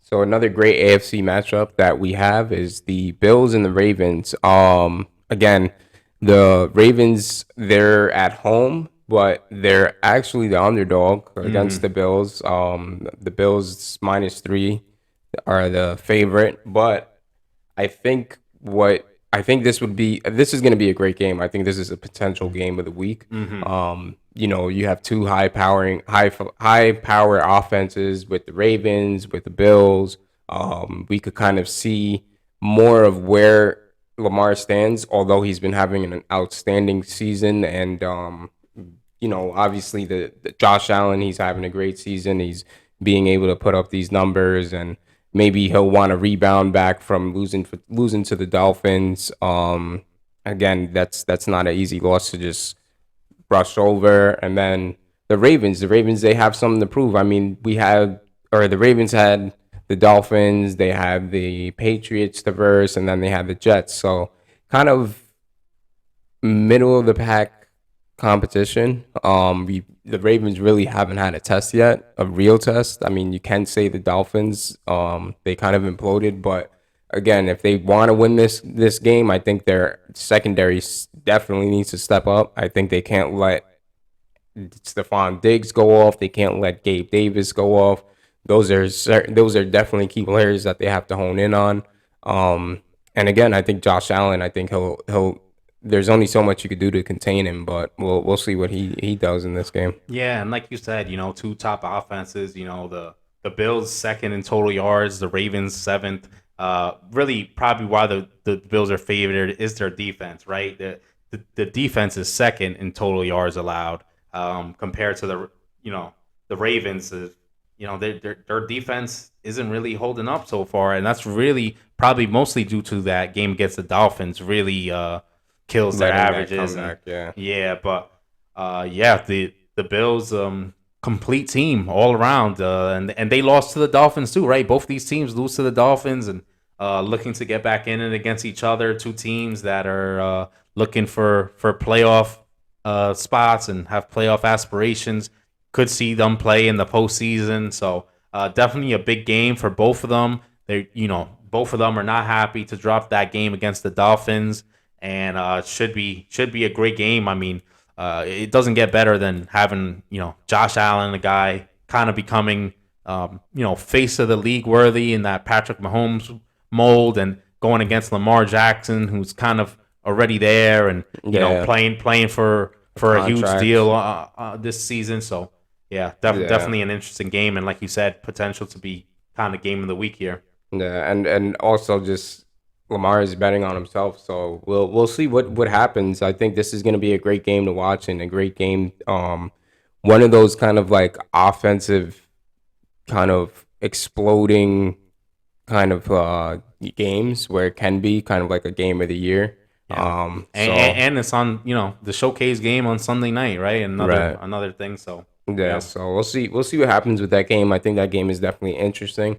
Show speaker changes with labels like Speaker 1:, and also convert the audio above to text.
Speaker 1: So another great AFC matchup that we have is the Bills and the Ravens. Again, the Ravens, they're at home, but they're actually the underdog against
Speaker 2: Hmm.
Speaker 1: the Bills. The Bills -3 are the favorite, but I think this is going to be a great game. I think this is a potential game of the week.
Speaker 2: Hmm.
Speaker 1: You have two high power offenses with the Ravens, with the Bills. We could kind of see more of where Lamar stands, although he's been having an outstanding season. And obviously the Josh Allen, he's having a great season. He's being able to put up these numbers, and maybe he'll want to rebound back from losing to the Dolphins. Again, that's not an easy loss to just brush over. And then the Ravens, they have something to prove. I mean, the Ravens had the Dolphins, they have the Patriots to verse, and then they have the Jets. So kind of middle of the pack competition. The Ravens really haven't had a test yet, a real test. I mean, you can say the Dolphins, they kind of imploded, but again, if they want to win this game, I think their secondary definitely needs to step up. I think they can't let Stephon Diggs go off. They can't let Gabe Davis go off. Those are definitely key players that they have to hone in on. And again, I think Josh Allen. I think he'll. There's only so much you could do to contain him, but we'll see what he does in this game.
Speaker 2: Yeah, and like you said, two top offenses. The Bills second in total yards, the Ravens seventh. Really, probably why the Bills are favored is their defense, right? The defense is second in total yards allowed, compared to the Ravens. Their defense isn't really holding up so far, and that's really probably mostly due to that game against the Dolphins. Really, kills their
Speaker 1: Letting that
Speaker 2: averages.
Speaker 1: come
Speaker 2: And
Speaker 1: back, yeah.
Speaker 2: yeah, but yeah, the Bills, complete team all around, and they lost to the Dolphins too, right? Both these teams lose to the Dolphins, and looking to get back in it against each other. Two teams that are looking for playoff spots and have playoff aspirations. Could see them play in the postseason, so definitely a big game for both of them. Both of them are not happy to drop that game against the Dolphins, and should be a great game. I mean, it doesn't get better than having Josh Allen, a guy kind of becoming face of the league worthy in that Patrick Mahomes mold, and going against Lamar Jackson, who's kind of already there, and
Speaker 1: Yeah,
Speaker 2: playing for a huge
Speaker 1: contract.
Speaker 2: deal this season. So yeah,
Speaker 1: Yeah.
Speaker 2: definitely an interesting game, and like you said, potential to be kind of game of the week here.
Speaker 1: Yeah, and also just Lamar is betting on himself, so we'll see what happens. I think this is going to be a great game to watch and a great game. One of those kind of like offensive, kind of exploding kind of games where it can be kind of like a game of the year.
Speaker 2: Yeah,
Speaker 1: So
Speaker 2: and it's on the showcase game on Sunday night, right?
Speaker 1: right,
Speaker 2: Another thing. So
Speaker 1: yeah.
Speaker 2: yeah.
Speaker 1: So we'll see what happens with that game. I think that game is definitely interesting.